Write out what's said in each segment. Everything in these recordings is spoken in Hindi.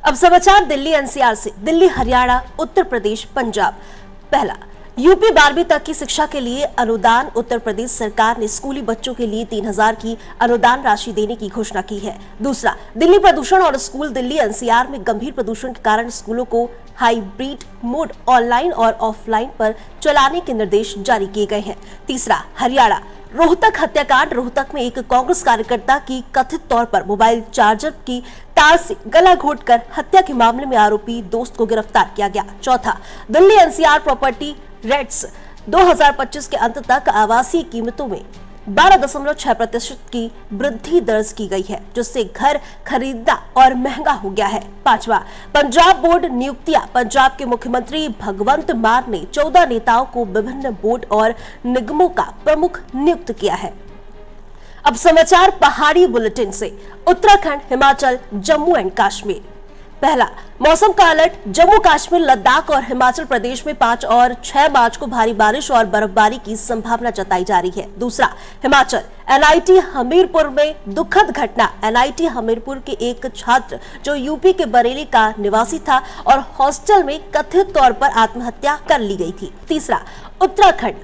अब समाचार दिल्ली एनसीआर से। दिल्ली, हरियाणा, उत्तर प्रदेश, पंजाब। पहला, यूपी 12वीं तक की शिक्षा के लिए अनुदान। उत्तर प्रदेश सरकार ने स्कूली बच्चों के लिए 3000 की अनुदान राशि देने की घोषणा की है। दूसरा, दिल्ली प्रदूषण और स्कूल। दिल्ली एनसीआर में गंभीर प्रदूषण के कारण स्कूलों को हाइब्रिड मोड ऑनलाइन और ऑफलाइन पर चलाने के निर्देश जारी किए गए हैं। तीसरा, हरियाणा, रोहतक हत्याकांड। रोहतक में एक कांग्रेस कार्यकर्ता की कथित तौर पर मोबाइल चार्जर की तार से गला घोंटकर हत्या के मामले में आरोपी दोस्त को गिरफ्तार किया गया। चौथा, दिल्ली एनसीआर प्रॉपर्टी रेट्स 2025 के अंत तक आवासीय कीमतों में 12.6% की वृद्धि दर्ज की गई है, जिससे घर खरीदना और महंगा हो गया है। पांचवा, पंजाब बोर्ड नियुक्तियां। पंजाब के मुख्यमंत्री भगवंत मान ने 14 नेताओं को विभिन्न बोर्ड और निगमों का प्रमुख नियुक्त किया है। अब समाचार पहाड़ी बुलेटिन से। उत्तराखंड, हिमाचल, जम्मू एंड कश्मीर। पहला, मौसम का अलर्ट। जम्मू कश्मीर, लद्दाख और हिमाचल प्रदेश में 5 और 6 मार्च को भारी बारिश और बर्फबारी की संभावना जताई जा रही है। दूसरा, हिमाचल, एनआईटी हमीरपुर में दुखद घटना। एनआईटी हमीरपुर के एक छात्र जो यूपी के बरेली का निवासी था और हॉस्टल में कथित तौर पर आत्महत्या कर ली गई थी। तीसरा, उत्तराखंड,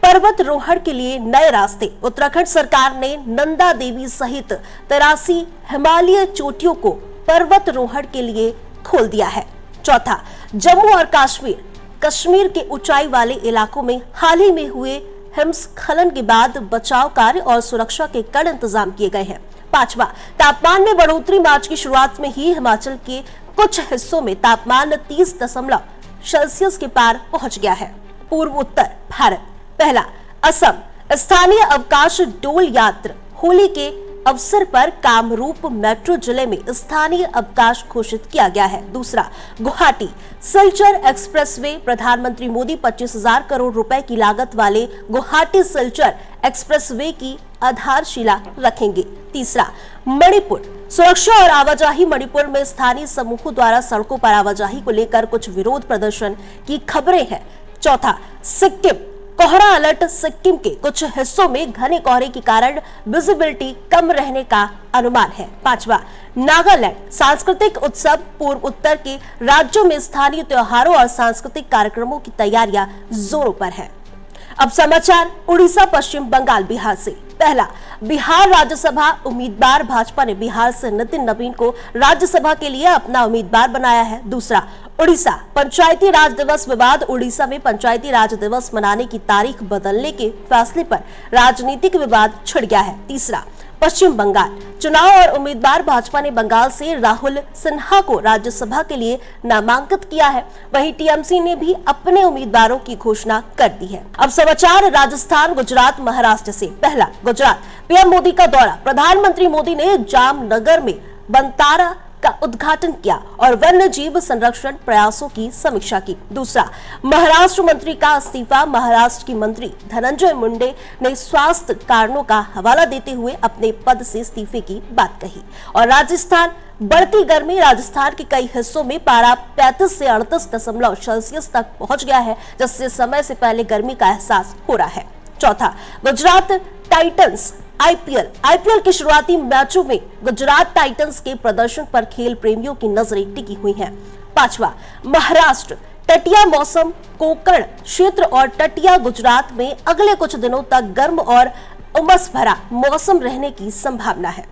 पर्वतारोहण के लिए नए रास्ते। उत्तराखंड सरकार ने नंदा देवी सहित 83 हिमालय चोटियों को पर्वतारोहण के लिए खोल दिया है। चौथा, जम्मू और कश्मीर, कश्मीर के ऊंचाई वाले इलाकों में हाल ही में हुए हिमस्खलन के बाद बचाव कार्य और सुरक्षा के कड़े इंतजाम किए गए हैं। पांचवा, तापमान में बढ़ोतरी। मार्च की शुरुआत में ही हिमाचल के कुछ हिस्सों में तापमान 30.सेल्सियस के पार पहुंच गया है। पूर्व उत्तर भारत। पहला, असम, स्थानीय अवकाश डोल यात्रा। होली के अवसर पर कामरूप मेट्रो जिले में स्थानीय अवकाश घोषित किया गया है। दूसरा, गुवाहाटी, सिलचर एक्सप्रेसवे। प्रधानमंत्री मोदी 25,000 करोड़ रुपए की लागत वाले गुवाहाटी सिलचर एक्सप्रेसवे की आधारशिला रखेंगे। तीसरा, मणिपुर, सुरक्षा और आवाजाही। मणिपुर में स्थानीय समूहों द्वारा सड़कों पर आवाजाही को लेकर कुछ विरोध प्रदर्शन की खबरें हैं। चौथा, सिक्किम, कोहरा अलर्ट। सिक्किम के कुछ हिस्सों में घने कोहरे के कारण विजिबिलिटी कम रहने का अनुमान है। पांचवा, नागालैंड, सांस्कृतिक उत्सव। पूर्व उत्तर के राज्यों में स्थानीय त्योहारों और सांस्कृतिक कार्यक्रमों की तैयारियां जोरों पर है। अब समाचार उड़ीसा, पश्चिम बंगाल, बिहार से। पहला, बिहार राज्यसभा उम्मीदवार। भाजपा ने बिहार से नितिन नवीन को राज्यसभा के लिए अपना उम्मीदवार बनाया है। दूसरा, उड़ीसा, पंचायती राज दिवस विवाद। उड़ीसा में पंचायती राज दिवस मनाने की तारीख बदलने के फैसले पर राजनीतिक विवाद छिड़ गया है। तीसरा, पश्चिम बंगाल, चुनाव और उम्मीदवार। भाजपा ने बंगाल से राहुल सिन्हा को राज्यसभा के लिए नामांकित किया है। वहीं टीएमसी ने भी अपने उम्मीदवारों की घोषणा कर दी है। अब समाचार राजस्थान, गुजरात, महाराष्ट्र से। पहला, गुजरात, पीएम मोदी का दौरा। प्रधानमंत्री मोदी ने जामनगर में बंतारा का उद्घाटन किया और वन्य जीव संरक्षण प्रयासों की समीक्षा की। दूसरा, महाराष्ट्र मंत्री का इस्तीफा। महाराष्ट्र की मंत्री धनंजय मुंडे ने स्वास्थ्य कारणों का हवाला देते हुए अपने पद से इस्तीफे की बात कही। और राजस्थान, बढ़ती गर्मी। राजस्थान के कई हिस्सों में पारा 35 से 38.सेल्सियस तक पहुंच गया है, जिससे समय से पहले गर्मी का एहसास हो रहा है। चौथा, गुजरात टाइटंस, आईपीएल के शुरुआती मैचों में गुजरात टाइटंस के प्रदर्शन पर खेल प्रेमियों की नजरें टिकी हुई हैं। पांचवा, महाराष्ट्र, तटीय मौसम। कोंकण क्षेत्र और तटीय गुजरात में अगले कुछ दिनों तक गर्म और उमस भरा मौसम रहने की संभावना है।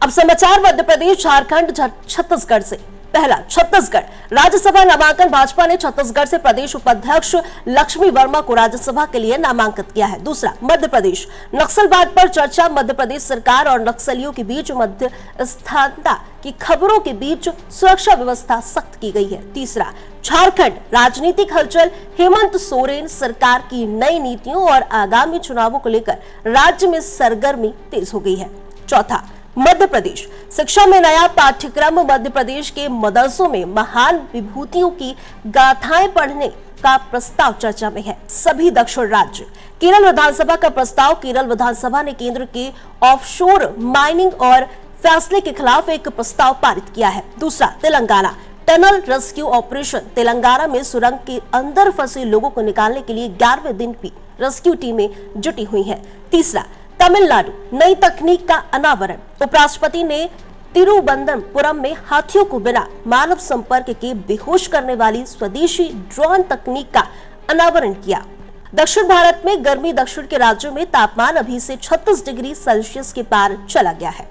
अब समाचार मध्य प्रदेश, झारखंड, छत्तीसगढ़ से। पहला, छत्तीसगढ़, राज्यसभा नामांकन। भाजपा ने छत्तीसगढ़ से प्रदेश उपाध्यक्ष लक्ष्मी वर्मा को राज्यसभा के लिए नामांकित किया है। दूसरा, मध्य प्रदेश, नक्सलवाद पर चर्चा। मध्य प्रदेश सरकार और नक्सलियों के बीच मध्यस्थता की खबरों के बीच सुरक्षा व्यवस्था सख्त की गई है। तीसरा, झारखंड, राजनीतिक हलचल। हेमंत सोरेन सरकार की नई नीतियों और आगामी चुनावों को लेकर राज्य में सरगर्मी तेज हो गई है। चौथा, मध्य प्रदेश, शिक्षा में नया पाठ्यक्रम। मध्य प्रदेश के मदरसों में महान विभूतियों की गाथाएं पढ़ने का प्रस्ताव चर्चा में है। सभी दक्षिण राज्य। केरल विधानसभा का प्रस्ताव। केरल विधानसभा ने केंद्र के ऑफशोर माइनिंग और फैसले के खिलाफ एक प्रस्ताव पारित किया है। दूसरा, Telangana, tunnel rescue operation. Telangana में सुरंग के अंदर फंसे लोगों को निकालने के लिए 11वें दिन भी रेस्क्यू टीमें जुटी हुई हैं। तीसरा, तमिलनाडु, नई तकनीक का अनावरण। उपराष्ट्रपति ने तिरुवनंतपुरम में हाथियों को बिना मानव संपर्क के बेहोश करने वाली स्वदेशी ड्रोन तकनीक का अनावरण किया। दक्षिण भारत में गर्मी दक्षिण के राज्यों में तापमान अभी से 36 डिग्री सेल्सियस के पार चला गया है।